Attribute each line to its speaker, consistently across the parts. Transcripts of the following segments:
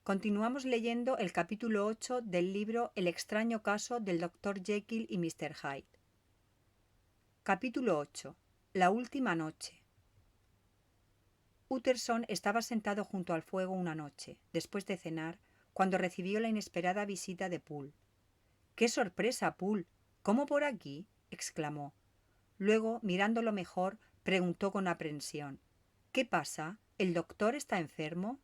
Speaker 1: Continuamos leyendo el capítulo 8 del libro El extraño caso del Dr. Jekyll y Mr. Hyde. Capítulo 8. La última noche. Utterson estaba sentado junto al fuego una noche, después de cenar, cuando recibió la inesperada visita de Poole. —¡Qué sorpresa, Poole! ¿Cómo por aquí? —exclamó. Luego, mirándolo mejor, preguntó con aprensión: —¿Qué pasa? ¿El doctor está enfermo?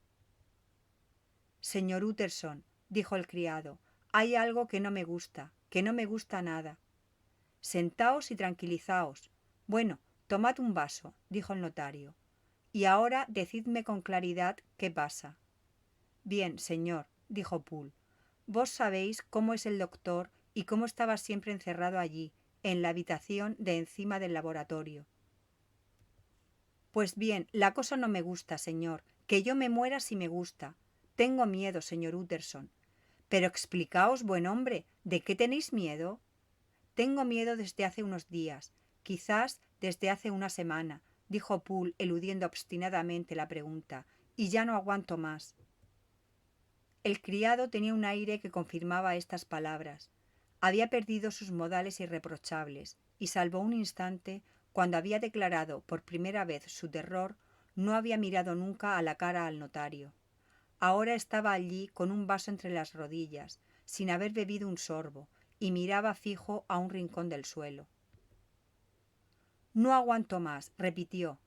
Speaker 1: —Señor Utterson —dijo el criado—, hay algo que no me gusta nada. Sentaos y tranquilizaos. Bueno, tomad un vaso —dijo el notario—, y ahora decidme con claridad qué pasa. Bien, señor —dijo Poole—, vos sabéis cómo es el doctor y cómo estaba siempre encerrado allí, en la habitación de encima del laboratorio. Pues bien, la cosa no me gusta, señor, que yo me muera si me gusta. Tengo miedo, señor Utterson. Pero explicaos, buen hombre, ¿de qué tenéis miedo? Tengo miedo desde hace unos días, quizás desde hace una semana, dijo Poole, eludiendo obstinadamente la pregunta, y ya no aguanto más. El criado tenía un aire que confirmaba estas palabras. Había perdido sus modales irreprochables, y salvo un instante, cuando había declarado por primera vez su terror, no había mirado nunca a la cara al notario. Ahora estaba allí con un vaso entre las rodillas, sin haber bebido un sorbo, y miraba fijo a un rincón del suelo. No aguanto más, repitió.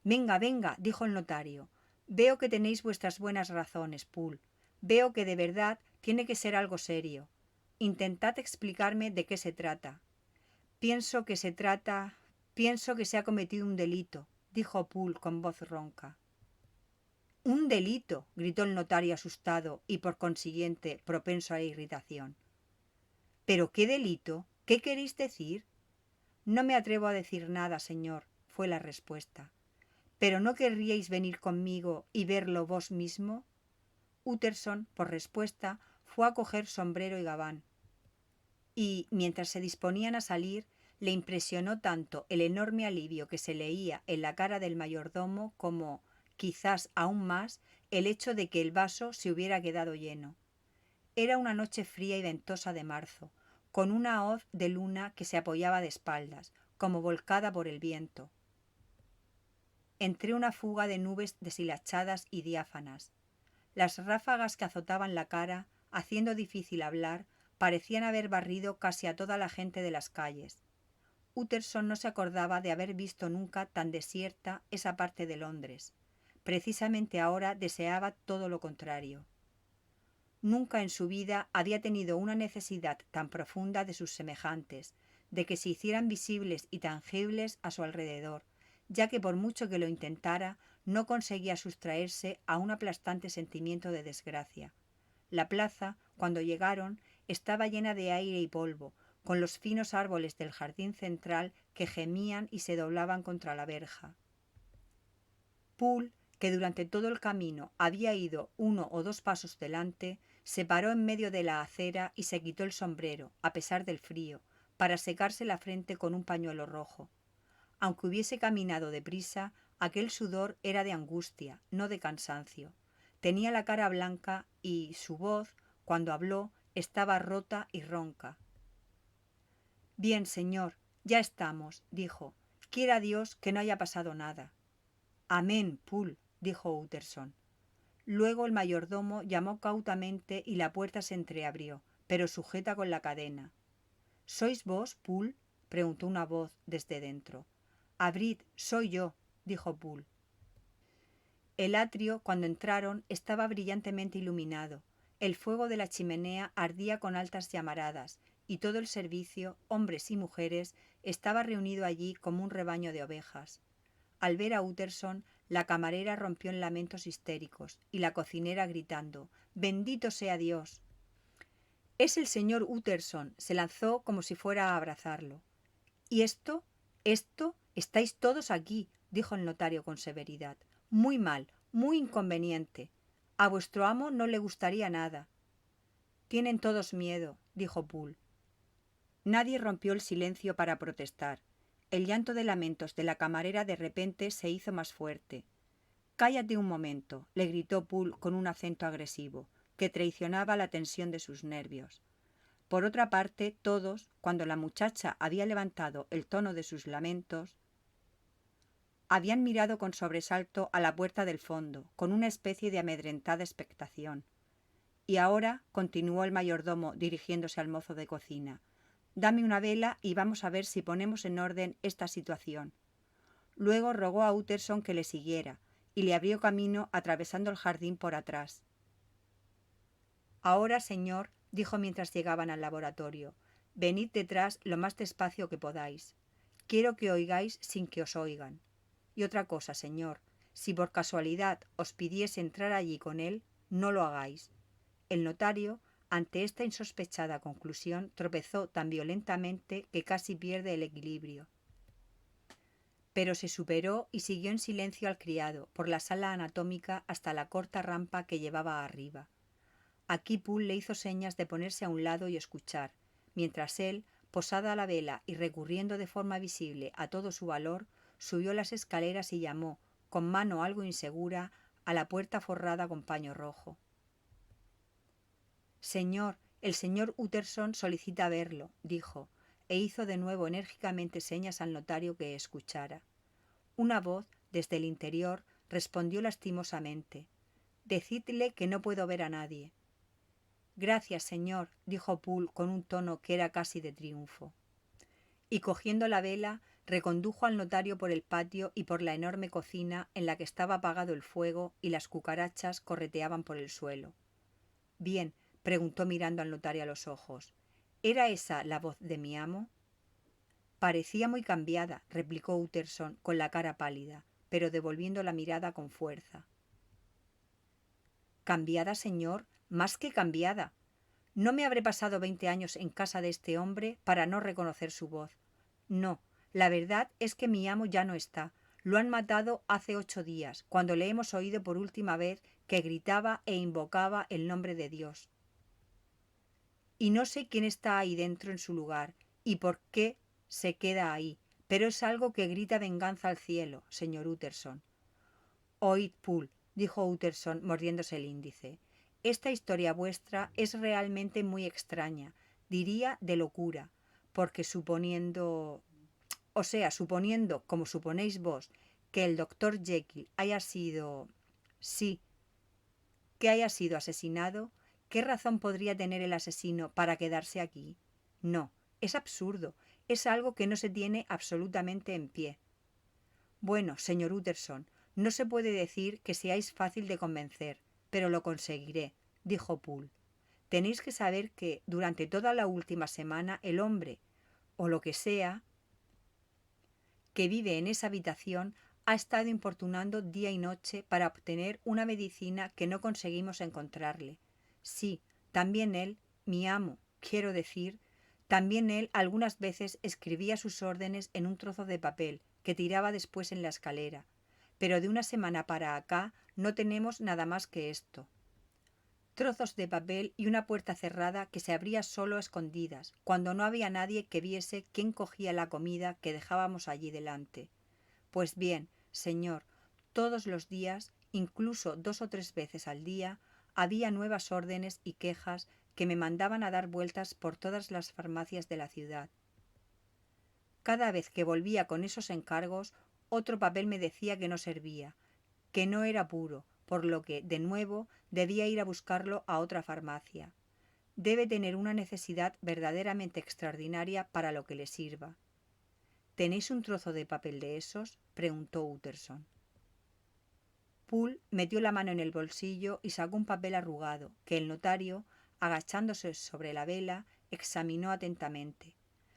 Speaker 1: Venga, venga, dijo el notario. Veo que tenéis vuestras buenas razones, Poole. Veo que de verdad tiene que ser algo serio. Intentad explicarme de qué se trata. Pienso que se ha cometido un delito, dijo Poole con voz ronca. —¡Un delito! —gritó el notario asustado y, por consiguiente, propenso a la irritación. —¿Pero qué delito? ¿Qué queréis decir? —No me atrevo a decir nada, señor —fue la respuesta—. ¿Pero no querríais venir conmigo y verlo vos mismo? Utterson, por respuesta, fue a coger sombrero y gabán. Y, mientras se disponían a salir, le impresionó tanto el enorme alivio que se leía en la cara del mayordomo como, quizás aún más, el hecho de que el vaso se hubiera quedado lleno. Era una noche fría y ventosa de marzo, con una hoz de luna que se apoyaba de espaldas, como volcada por el viento, entre una fuga de nubes deshilachadas y diáfanas. Las ráfagas que azotaban la cara, haciendo difícil hablar, parecían haber barrido casi a toda la gente de las calles. Utterson no se acordaba de haber visto nunca tan desierta esa parte de Londres. Precisamente ahora deseaba todo lo contrario. Nunca en su vida había tenido una necesidad tan profunda de sus semejantes, de que se hicieran visibles y tangibles a su alrededor, ya que por mucho que lo intentara, no conseguía sustraerse a un aplastante sentimiento de desgracia. La plaza, cuando llegaron, estaba llena de aire y polvo, con los finos árboles del jardín central que gemían y se doblaban contra la verja. Poole, que durante todo el camino había ido 1 o 2 pasos delante, se paró en medio de la acera y se quitó el sombrero, a pesar del frío, para secarse la frente con un pañuelo rojo. Aunque hubiese caminado deprisa, aquel sudor era de angustia, no de cansancio. Tenía la cara blanca y su voz, cuando habló, estaba rota y ronca. —Bien, señor, ya estamos —dijo—. Quiera Dios que no haya pasado nada. —Amén, Poole —dijo Utterson. Luego el mayordomo llamó cautamente y la puerta se entreabrió, pero sujeta con la cadena. —¿Sois vos, Poole? —preguntó una voz desde dentro. —Abrid, soy yo —dijo Poole. El atrio, cuando entraron, estaba brillantemente iluminado. El fuego de la chimenea ardía con altas llamaradas, y todo el servicio, hombres y mujeres, estaba reunido allí como un rebaño de ovejas. Al ver a Utterson, la camarera rompió en lamentos histéricos, y la cocinera gritando: «¡Bendito sea Dios!». «Es el señor Utterson», se lanzó como si fuera a abrazarlo. «¿Y esto? Estáis todos aquí», dijo el notario con severidad. «Muy mal, muy inconveniente. A vuestro amo no le gustaría nada». «Tienen todos miedo», dijo Poole. Nadie rompió el silencio para protestar. El llanto de lamentos de la camarera de repente se hizo más fuerte. «Cállate un momento», le gritó Poole con un acento agresivo. que traicionaba la tensión de sus nervios. Por otra parte, todos, cuando la muchacha había levantado el tono de sus lamentos, habían mirado con sobresalto a la puerta del fondo, con una especie de amedrentada expectación. Y ahora, continuó el mayordomo dirigiéndose al mozo de cocina, dame una vela y vamos a ver si ponemos en orden esta situación. Luego rogó a Utterson que le siguiera, y le abrió camino atravesando el jardín por atrás. Ahora, señor, dijo mientras llegaban al laboratorio, venid detrás lo más despacio que podáis. Quiero que oigáis sin que os oigan. Y otra cosa, señor, si por casualidad os pidiese entrar allí con él, no lo hagáis. El notario, ante esta insospechada conclusión, tropezó tan violentamente que casi pierde el equilibrio. Pero se superó y siguió en silencio al criado por la sala anatómica hasta la corta rampa que llevaba arriba. Aquí Poole le hizo señas de ponerse a un lado y escuchar, mientras él, posada a la vela y recurriendo de forma visible a todo su valor, subió las escaleras y llamó, con mano algo insegura, a la puerta forrada con paño rojo. Señor, el señor Utterson solicita verlo, dijo, e hizo de nuevo enérgicamente señas al notario que escuchara. Una voz, desde el interior, respondió lastimosamente, decidle que no puedo ver a nadie. Gracias, señor, dijo Poole con un tono que era casi de triunfo. Y cogiendo la vela, recondujo al notario por el patio y por la enorme cocina en la que estaba apagado el fuego y las cucarachas correteaban por el suelo. Bien, preguntó mirando al notario a los ojos, ¿era esa la voz de mi amo? Parecía muy cambiada, replicó Utterson con la cara pálida, pero devolviendo la mirada con fuerza. ¿Cambiada, señor? Más que cambiada. No me habré pasado 20 años en casa de este hombre para no reconocer su voz. No, la verdad es que mi amo ya no está. Lo han matado hace 8 días, cuando le hemos oído por última vez que gritaba e invocaba el nombre de Dios. Y no sé quién está ahí dentro en su lugar y por qué se queda ahí, pero es algo que grita venganza al cielo, señor Utterson. Oíd, Poole, dijo Utterson mordiéndose el índice. Esta historia vuestra es realmente muy extraña, diría de locura, porque suponiendo, como suponéis vos, que el doctor Jekyll haya sido, sí, que haya sido asesinado, ¿qué razón podría tener el asesino para quedarse aquí? No, es absurdo, es algo que no se tiene absolutamente en pie. Bueno, señor Utterson, no se puede decir que seáis fácil de convencer, pero lo conseguiré, dijo Poole. Tenéis que saber que durante toda la última semana el hombre, o lo que sea, que vive en esa habitación ha estado importunando día y noche para obtener una medicina que no conseguimos encontrarle. Sí, también él, mi amo, quiero decir, también él algunas veces escribía sus órdenes en un trozo de papel que tiraba después en la escalera, pero de una semana para acá no tenemos nada más que esto. Trozos de papel y una puerta cerrada que se abría solo a escondidas, cuando no había nadie que viese quién cogía la comida que dejábamos allí delante. Pues bien, señor, todos los días, incluso 2 o 3 veces al día, había nuevas órdenes y quejas que me mandaban a dar vueltas por todas las farmacias de la ciudad. Cada vez que volvía con esos encargos, otro papel me decía que no servía, que no era puro, por lo que, de nuevo, debía ir a buscarlo a otra farmacia. Debe tener una necesidad verdaderamente extraordinaria para lo que le sirva. ¿Tenéis un trozo de papel de esos?, preguntó Utterson. Poole metió la mano en el bolsillo y sacó un papel arrugado, que el notario, agachándose sobre la vela, examinó atentamente.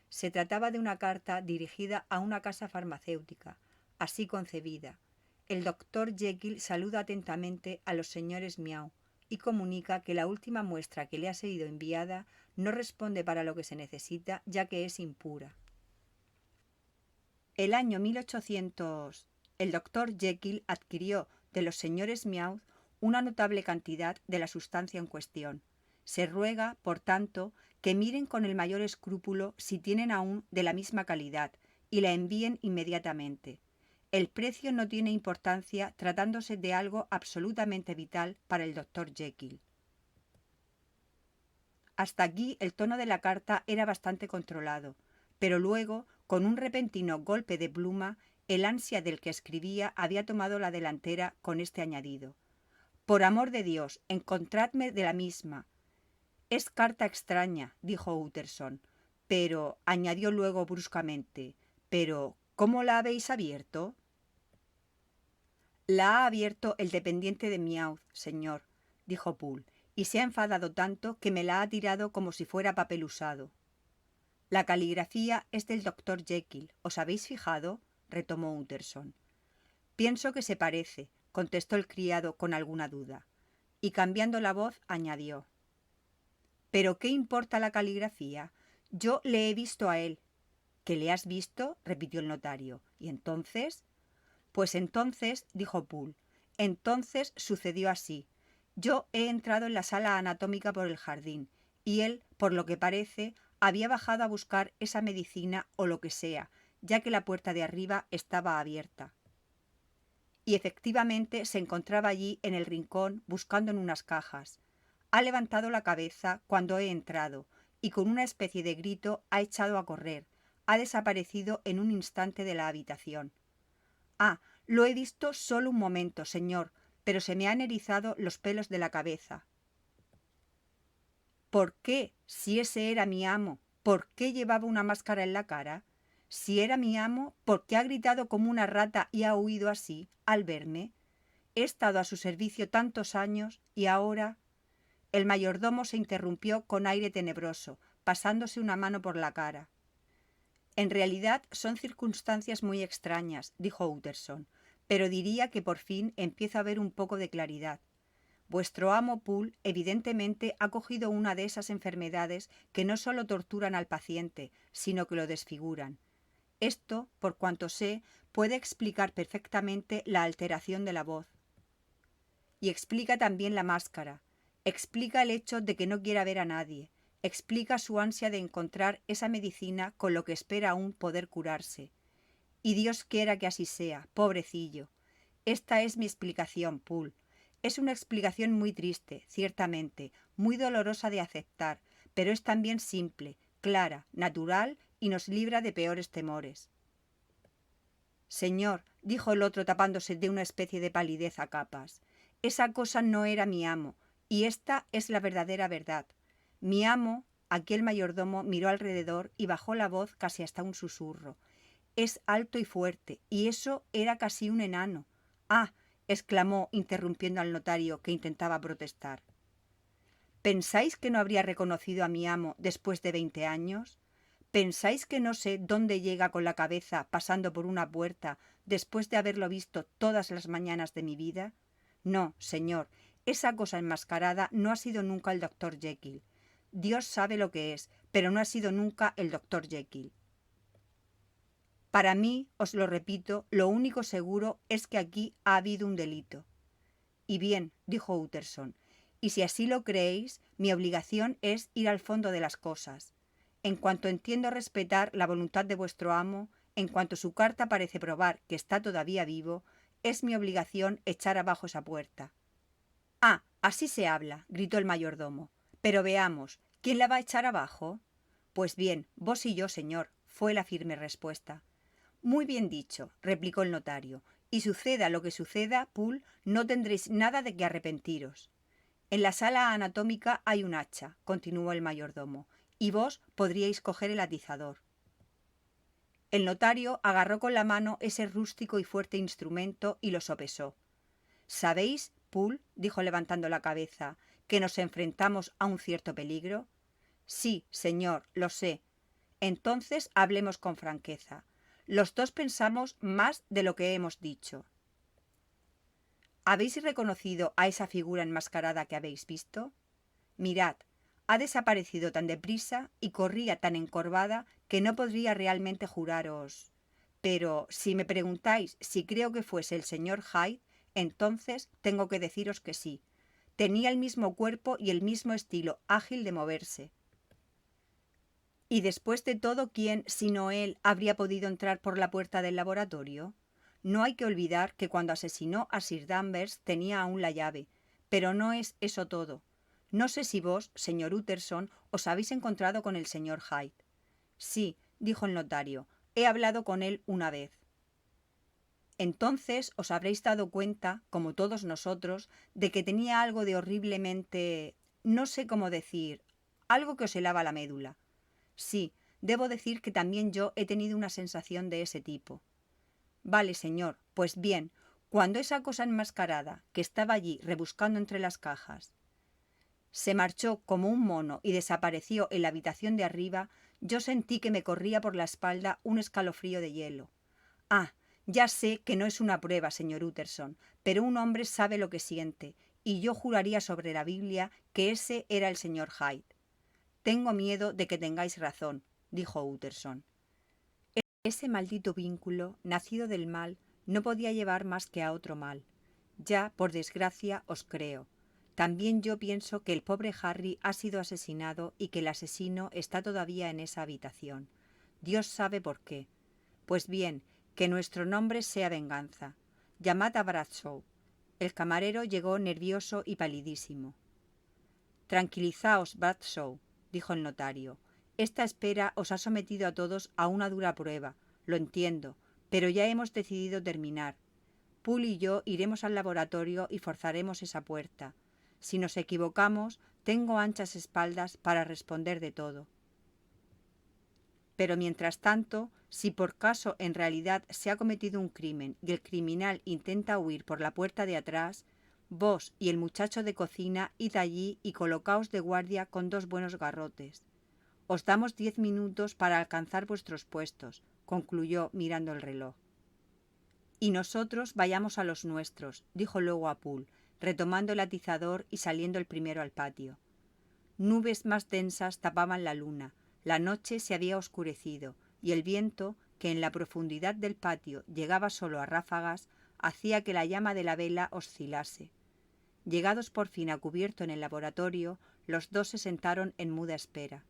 Speaker 1: Se trataba de una carta dirigida a una casa farmacéutica, así concebida. El doctor Jekyll saluda atentamente a los señores Miau y comunica que la última muestra que le ha sido enviada no responde para lo que se necesita, ya que es impura. El año 1800, el doctor Jekyll adquirió de los señores Miau una notable cantidad de la sustancia en cuestión. Se ruega, por tanto, que miren con el mayor escrúpulo si tienen aún de la misma calidad y la envíen inmediatamente. El precio no tiene importancia tratándose de algo absolutamente vital para el doctor Jekyll. Hasta aquí el tono de la carta era bastante controlado, pero luego, con un repentino golpe de pluma, el ansia del que escribía había tomado la delantera con este añadido. Por amor de Dios, encontradme de la misma. Es carta extraña, dijo Utterson, pero, añadió luego bruscamente, pero, ¿cómo la habéis abierto? La ha abierto el dependiente de Meath, señor, dijo Poole, y se ha enfadado tanto que me la ha tirado como si fuera papel usado. La caligrafía es del doctor Jekyll, ¿os habéis fijado? Retomó Utterson. Pienso que se parece, contestó el criado con alguna duda, y cambiando la voz añadió. ¿Pero qué importa la caligrafía? Yo le he visto a él. ¿Que le has visto? Repitió el notario. ¿Y entonces? Pues entonces, dijo Poole, entonces sucedió así. Yo he entrado en la sala anatómica por el jardín, y él, por lo que parece, había bajado a buscar esa medicina o lo que sea, ya que la puerta de arriba estaba abierta. Y efectivamente se encontraba allí en el rincón buscando en unas cajas. Ha levantado la cabeza cuando he entrado, y con una especie de grito ha echado a correr. Ha desaparecido en un instante de la habitación. Ah, lo he visto solo un momento, señor, pero se me han erizado los pelos de la cabeza. ¿Por qué, si ese era mi amo, por qué llevaba una máscara en la cara? Si era mi amo, ¿por qué ha gritado como una rata y ha huido así, al verme? He estado a su servicio tantos años y ahora... El mayordomo se interrumpió con aire tenebroso, pasándose una mano por la cara. En realidad son circunstancias muy extrañas, dijo Utterson, pero diría que por fin empiezo a ver un poco de claridad. Vuestro amo Poole evidentemente ha cogido una de esas enfermedades que no solo torturan al paciente, sino que lo desfiguran. Esto, por cuanto sé, puede explicar perfectamente la alteración de la voz. Y explica también la máscara. Explica el hecho de que no quiera ver a nadie. Explica su ansia de encontrar esa medicina con lo que espera aún poder curarse. Y Dios quiera que así sea, pobrecillo. Esta es mi explicación, Poole. Es una explicación muy triste, ciertamente, muy dolorosa de aceptar, pero es también simple, clara, natural y nos libra de peores temores. Señor, dijo el otro tapándose de una especie de palidez a capas, esa cosa no era mi amo, y esta es la verdadera verdad. Mi amo, aquí el mayordomo miró alrededor y bajó la voz casi hasta un susurro. Es alto y fuerte, y eso era casi un enano. Ah, exclamó, interrumpiendo al notario, que intentaba protestar. ¿Pensáis que no habría reconocido a mi amo después de 20 años? ¿Pensáis que no sé dónde llega con la cabeza pasando por una puerta después de haberlo visto todas las mañanas de mi vida? No, señor, esa cosa enmascarada no ha sido nunca el doctor Jekyll. Dios sabe lo que es, pero no ha sido nunca el doctor Jekyll. Para mí, os lo repito, lo único seguro es que aquí ha habido un delito. Y bien, dijo Utterson, y si así lo creéis, mi obligación es ir al fondo de las cosas. En cuanto entiendo respetar la voluntad de vuestro amo, en cuanto su carta parece probar que está todavía vivo, es mi obligación echar abajo esa puerta. Ah, así se habla, gritó el mayordomo. Pero veamos, ¿quién la va a echar abajo? Pues bien, vos y yo, señor, fue la firme respuesta. Muy bien dicho, replicó el notario, y suceda lo que suceda, Poole, no tendréis nada de que arrepentiros. En la sala anatómica hay un hacha, continuó el mayordomo, y vos podríais coger el atizador. El notario agarró con la mano ese rústico y fuerte instrumento y lo sopesó. ¿Sabéis, Poole, dijo levantando la cabeza, que nos enfrentamos a un cierto peligro? Sí, señor, lo sé. Entonces hablemos con franqueza. Los dos pensamos más de lo que hemos dicho. ¿Habéis reconocido a esa figura enmascarada que habéis visto? Mirad, ha desaparecido tan deprisa y corría tan encorvada que no podría realmente juraros. Pero si me preguntáis si creo que fuese el señor Hyde, entonces tengo que deciros que sí. Tenía el mismo cuerpo y el mismo estilo ágil de moverse. Y después de todo, ¿quién, sino él, habría podido entrar por la puerta del laboratorio? No hay que olvidar que cuando asesinó a Sir Danvers tenía aún la llave, pero no es eso todo. No sé si vos, señor Utterson, os habéis encontrado con el señor Hyde. Sí, dijo el notario, he hablado con él una vez. Entonces os habréis dado cuenta, como todos nosotros, de que tenía algo de horriblemente... no sé cómo decir... algo que os helaba la médula. Sí, debo decir que también yo he tenido una sensación de ese tipo. Vale, señor, pues bien, cuando esa cosa enmascarada, que estaba allí rebuscando entre las cajas, se marchó como un mono y desapareció en la habitación de arriba, yo sentí que me corría por la espalda un escalofrío de hielo. Ah, ya sé que no es una prueba, señor Utterson, pero un hombre sabe lo que siente, y yo juraría sobre la Biblia que ese era el señor Hyde. Tengo miedo de que tengáis razón, dijo Utterson. Ese maldito vínculo, nacido del mal, no podía llevar más que a otro mal. Ya, por desgracia, os creo. También yo pienso que el pobre Harry ha sido asesinado y que el asesino está todavía en esa habitación. Dios sabe por qué. Pues bien, que nuestro nombre sea venganza. Llamad a Bradshaw. El camarero llegó nervioso y palidísimo. Tranquilizaos, Bradshaw, dijo el notario. Esta espera os ha sometido a todos a una dura prueba, lo entiendo, pero ya hemos decidido terminar. Poole y yo iremos al laboratorio y forzaremos esa puerta. Si nos equivocamos, tengo anchas espaldas para responder de todo. Pero mientras tanto, si por caso en realidad se ha cometido un crimen y el criminal intenta huir por la puerta de atrás, vos y el muchacho de cocina id allí y colocaos de guardia con 2 buenos garrotes. Os damos 10 minutos para alcanzar vuestros puestos, concluyó mirando el reloj. Y nosotros vayamos a los nuestros, dijo luego a Poole, retomando el atizador y saliendo el primero al patio. Nubes más densas tapaban la luna, la noche se había oscurecido, y el viento, que en la profundidad del patio llegaba solo a ráfagas, hacía que la llama de la vela oscilase. Llegados por fin a cubierto en el laboratorio, los dos se sentaron en muda espera.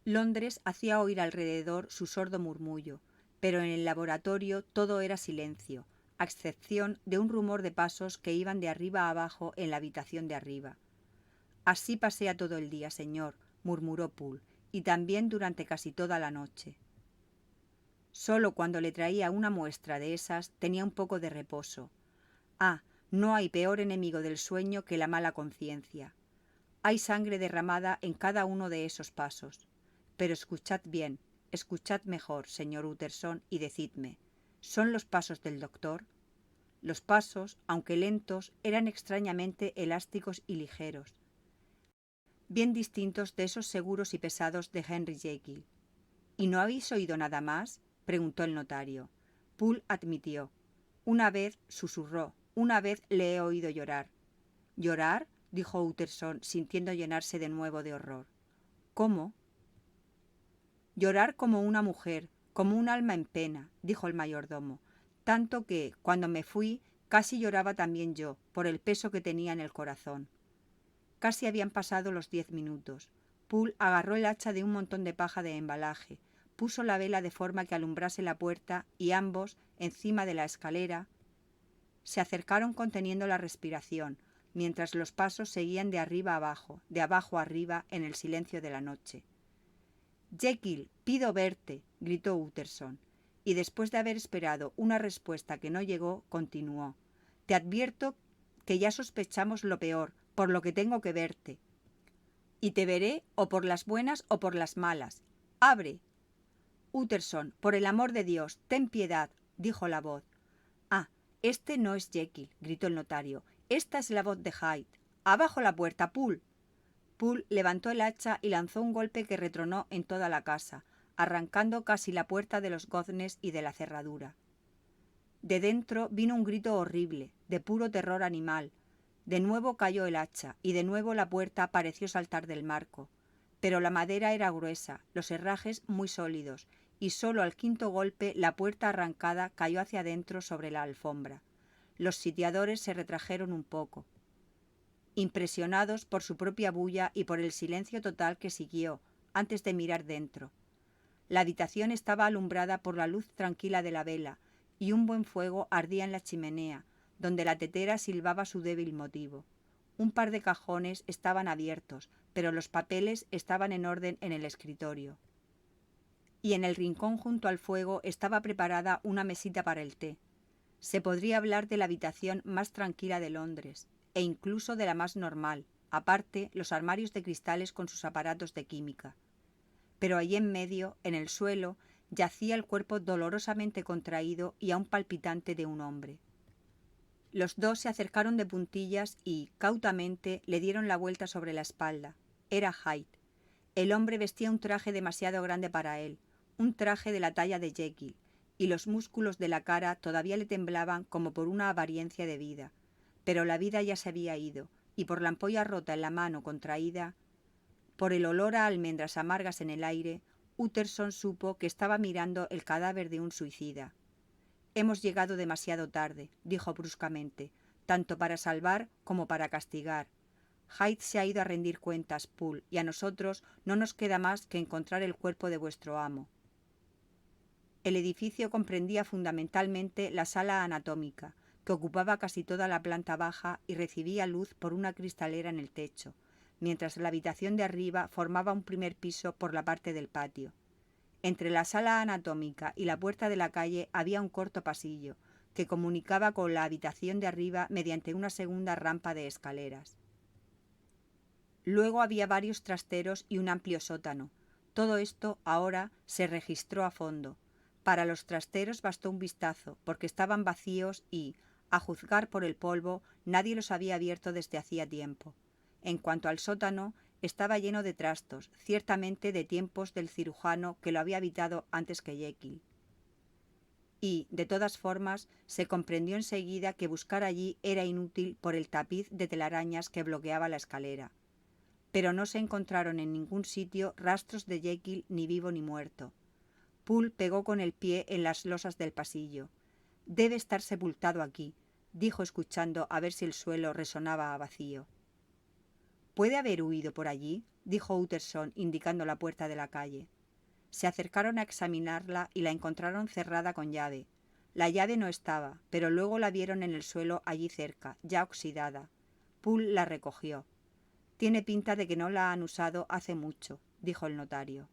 Speaker 1: Londres hacía oír alrededor su sordo murmullo, pero en el laboratorio todo era silencio, a excepción de un rumor de pasos que iban de arriba a abajo en la habitación de arriba. Así pasea todo el día, señor, murmuró Poole, y también durante casi toda la noche. Solo cuando le traía una muestra de esas tenía un poco de reposo. Ah, no hay peor enemigo del sueño que la mala conciencia. Hay sangre derramada en cada uno de esos pasos. Pero escuchad bien, escuchad mejor, señor Utterson, y decidme, ¿son los pasos del doctor? Los pasos, aunque lentos, eran extrañamente elásticos y ligeros, bien distintos de esos seguros y pesados de Henry Jekyll. ¿Y no habéis oído nada más?, preguntó el notario. Poole admitió. Una vez susurró, una vez le he oído llorar. ¿Llorar?, dijo Utterson, sintiendo llenarse de nuevo de horror. ¿Cómo? Llorar como una mujer, como un alma en pena, dijo el mayordomo, tanto que, cuando me fui, casi lloraba también yo, por el peso que tenía en el corazón. Casi habían pasado los 10 minutos. Poole agarró el hacha de un montón de paja de embalaje, puso la vela de forma que alumbrase la puerta y ambos, encima de la escalera, se acercaron conteniendo la respiración, mientras los pasos seguían de arriba a abajo, de abajo a arriba, en el silencio de la noche. «Jekyll, pido verte», gritó Utterson, y después de haber esperado una respuesta que no llegó, continuó. «Te advierto que ya sospechamos lo peor, por lo que tengo que verte. Y te veré o por las buenas o por las malas. ¡Abre!». «Utterson, por el amor de Dios, ten piedad», dijo la voz. «Ah, este no es Jekyll», gritó el notario. «Esta es la voz de Hyde. ¡Abajo la puerta, Poole!». Poole levantó el hacha y lanzó un golpe que retronó en toda la casa, arrancando casi la puerta de los goznes y de la cerradura. De dentro vino un grito horrible, de puro terror animal. De nuevo cayó el hacha, y de nuevo la puerta pareció saltar del marco. Pero la madera era gruesa, los herrajes muy sólidos, y solo al quinto golpe la puerta arrancada cayó hacia adentro sobre la alfombra. Los sitiadores se retrajeron un poco, impresionados por su propia bulla y por el silencio total que siguió, antes de mirar dentro. La habitación estaba alumbrada por la luz tranquila de la vela, y un buen fuego ardía en la chimenea, donde la tetera silbaba su débil motivo. Un par de cajones estaban abiertos, pero los papeles estaban en orden en el escritorio. Y en el rincón junto al fuego estaba preparada una mesita para el té. Se podría hablar de la habitación más tranquila de Londres, e incluso de la más normal, aparte los armarios de cristales con sus aparatos de química. Pero allí en medio, en el suelo, yacía el cuerpo dolorosamente contraído y aún palpitante de un hombre. Los dos se acercaron de puntillas y, cautamente, le dieron la vuelta sobre la espalda. Era Hyde. El hombre vestía un traje demasiado grande para él, un traje de la talla de Jekyll, y los músculos de la cara todavía le temblaban como por una apariencia de vida. Pero la vida ya se había ido, y por la ampolla rota en la mano contraída, por el olor a almendras amargas en el aire, Utterson supo que estaba mirando el cadáver de un suicida. «Hemos llegado demasiado tarde», dijo bruscamente, «tanto para salvar como para castigar. Hyde se ha ido a rendir cuentas, Poole, y a nosotros no nos queda más que encontrar el cuerpo de vuestro amo». El edificio comprendía fundamentalmente la sala anatómica, que ocupaba casi toda la planta baja y recibía luz por una cristalera en el techo, mientras la habitación de arriba formaba un primer piso por la parte del patio. Entre la sala anatómica y la puerta de la calle había un corto pasillo, que comunicaba con la habitación de arriba mediante una segunda rampa de escaleras. Luego había varios trasteros y un amplio sótano. Todo esto ahora se registró a fondo. Para los trasteros bastó un vistazo, porque estaban vacíos y, a juzgar por el polvo, nadie los había abierto desde hacía tiempo. En cuanto al sótano, estaba lleno de trastos, ciertamente de tiempos del cirujano que lo había habitado antes que Jekyll. Y, de todas formas, se comprendió enseguida que buscar allí era inútil por el tapiz de telarañas que bloqueaba la escalera. Pero no se encontraron en ningún sitio rastros de Jekyll ni vivo ni muerto. Poole pegó con el pie en las losas del pasillo. «Debe estar sepultado aquí», dijo escuchando a ver si el suelo resonaba a vacío. «¿Puede haber huido por allí?», dijo Utterson, indicando la puerta de la calle. Se acercaron a examinarla y la encontraron cerrada con llave. La llave no estaba, pero luego la vieron en el suelo allí cerca, ya oxidada. Poole la recogió. «Tiene pinta de que no la han usado hace mucho», dijo el notario.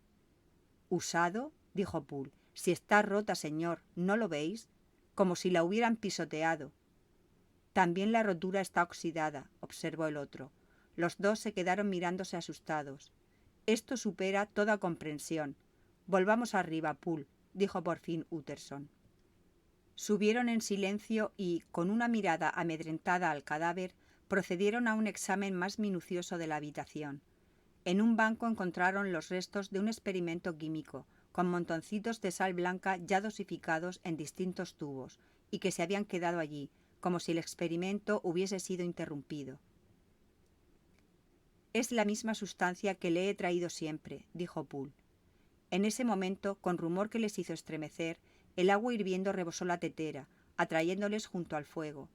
Speaker 1: «¿Usado?», dijo Poole. «Si está rota, señor, ¿no lo veis? Como si la hubieran pisoteado». «También la rotura está oxidada», observó el otro. Los dos se quedaron mirándose asustados. «Esto supera toda comprensión. Volvamos arriba, Poole», dijo por fin Utterson. Subieron en silencio y, con una mirada amedrentada al cadáver, procedieron a un examen más minucioso de la habitación. En un banco encontraron los restos de un experimento químico, con montoncitos de sal blanca ya dosificados en distintos tubos, y que se habían quedado allí, como si el experimento hubiese sido interrumpido. «Es la misma sustancia que le he traído siempre», dijo Poole. En ese momento, con rumor que les hizo estremecer, el agua hirviendo rebosó la tetera, atrayéndoles junto al fuego.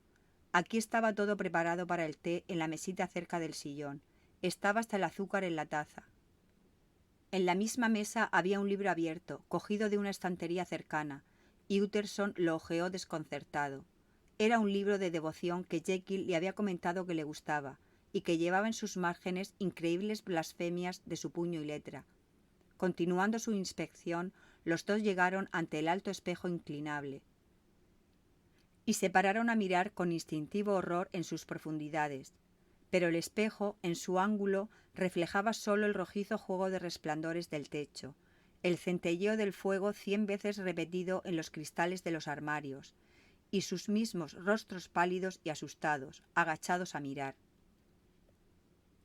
Speaker 1: Aquí estaba todo preparado para el té en la mesita cerca del sillón. Estaba hasta el azúcar en la taza. En la misma mesa había un libro abierto, cogido de una estantería cercana, y Utterson lo hojeó desconcertado. Era un libro de devoción que Jekyll le había comentado que le gustaba, y que llevaba en sus márgenes increíbles blasfemias de su puño y letra. Continuando su inspección, los dos llegaron ante el alto espejo inclinable y se pararon a mirar con instintivo horror en sus profundidades. Pero el espejo, en su ángulo, reflejaba solo el rojizo juego de resplandores del techo, el centelleo del fuego 100 veces repetido en los cristales de los armarios, y sus mismos rostros pálidos y asustados, agachados a mirar.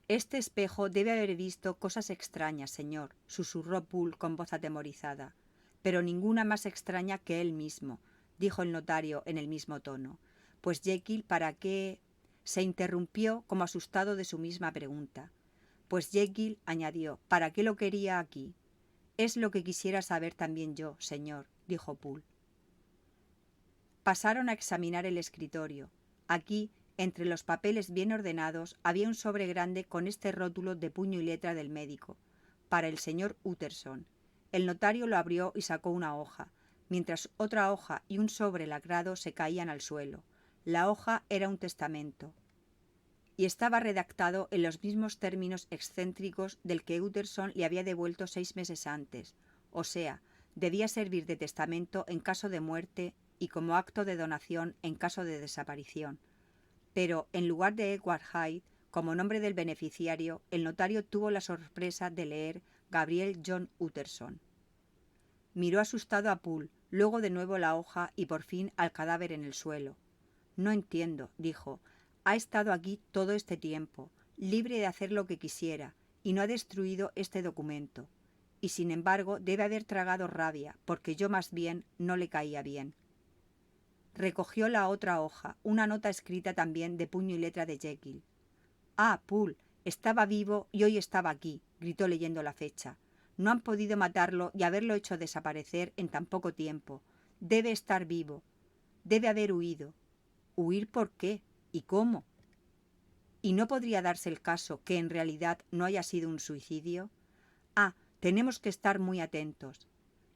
Speaker 1: «Este espejo debe haber visto cosas extrañas, señor», susurró Poole con voz atemorizada, «pero ninguna más extraña que él mismo», dijo el notario en el mismo tono. «Pues Jekyll, ¿para qué?». Se interrumpió como asustado de su misma pregunta. «Pues Jekyll», añadió, «¿para qué lo quería aquí?». «Es lo que quisiera saber también yo, señor», dijo Poole. Pasaron a examinar el escritorio. Aquí, entre los papeles bien ordenados, había un sobre grande con este rótulo de puño y letra del médico: «Para el señor Utterson». El notario lo abrió y sacó una hoja, mientras otra hoja y un sobre lacrado se caían al suelo. La hoja era un testamento. y estaba redactado en los mismos términos excéntricos del que Utterson le había devuelto 6 meses antes, o sea, debía servir de testamento en caso de muerte y como acto de donación en caso de desaparición. Pero, en lugar de Edward Hyde, como nombre del beneficiario, el notario tuvo la sorpresa de leer Gabriel John Utterson. Miró asustado a Poole, luego de nuevo la hoja y por fin al cadáver en el suelo. «No entiendo», dijo. «Ha estado aquí todo este tiempo, libre de hacer lo que quisiera, y no ha destruido este documento. Y sin embargo debe haber tragado rabia, porque yo más bien no le caía bien». Recogió la otra hoja, una nota escrita también de puño y letra de Jekyll. «Ah, Poole, estaba vivo y hoy estaba aquí», gritó leyendo la fecha. «No han podido matarlo y haberlo hecho desaparecer en tan poco tiempo. Debe estar vivo. Debe haber huido». ¿Huir por qué? ¿Y cómo? ¿Y no podría darse el caso que en realidad no haya sido un suicidio? Ah, tenemos que estar muy atentos.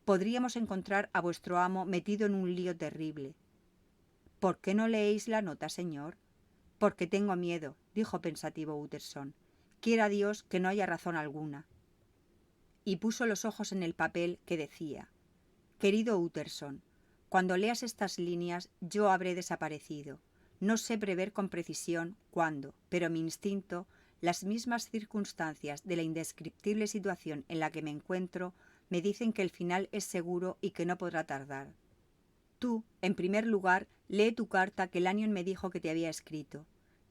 Speaker 1: Podríamos encontrar a vuestro amo metido en un lío terrible. ¿Por qué no leéis la nota, señor? Porque tengo miedo, dijo pensativo Utterson. Quiera Dios que no haya razón alguna. Y puso los ojos en el papel que decía: «Querido Utterson, cuando leas estas líneas yo habré desaparecido. No sé prever con precisión cuándo, pero mi instinto, las mismas circunstancias de la indescriptible situación en la que me encuentro, me dicen que el final es seguro y que no podrá tardar. Tú, en primer lugar, lee tu carta que Lanyon me dijo que te había escrito.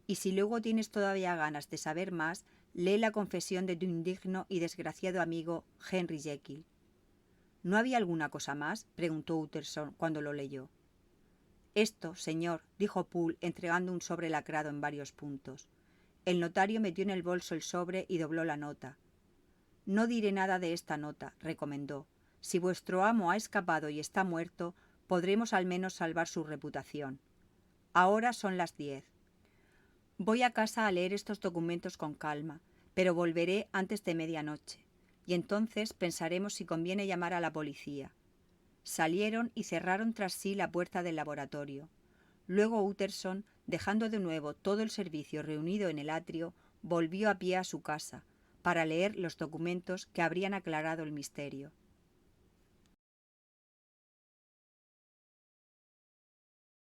Speaker 1: Y si luego tienes todavía ganas de saber más, lee la confesión de tu indigno y desgraciado amigo Henry Jekyll». «¿No había alguna cosa más?», preguntó Utterson cuando lo leyó. «Esto, señor», dijo Poole, entregando un sobre lacrado en varios puntos. El notario metió en el bolso el sobre y dobló la nota. «No diré nada de esta nota», recomendó. «Si vuestro amo ha escapado y está muerto, podremos al menos salvar su reputación. Ahora son las 10. Voy a casa a leer estos documentos con calma, pero volveré antes de medianoche. Y entonces pensaremos si conviene llamar a la policía». Salieron y cerraron tras sí la puerta del laboratorio. Luego Utterson, dejando de nuevo todo el servicio reunido en el atrio, volvió a pie a su casa, para leer los documentos que habrían aclarado el misterio.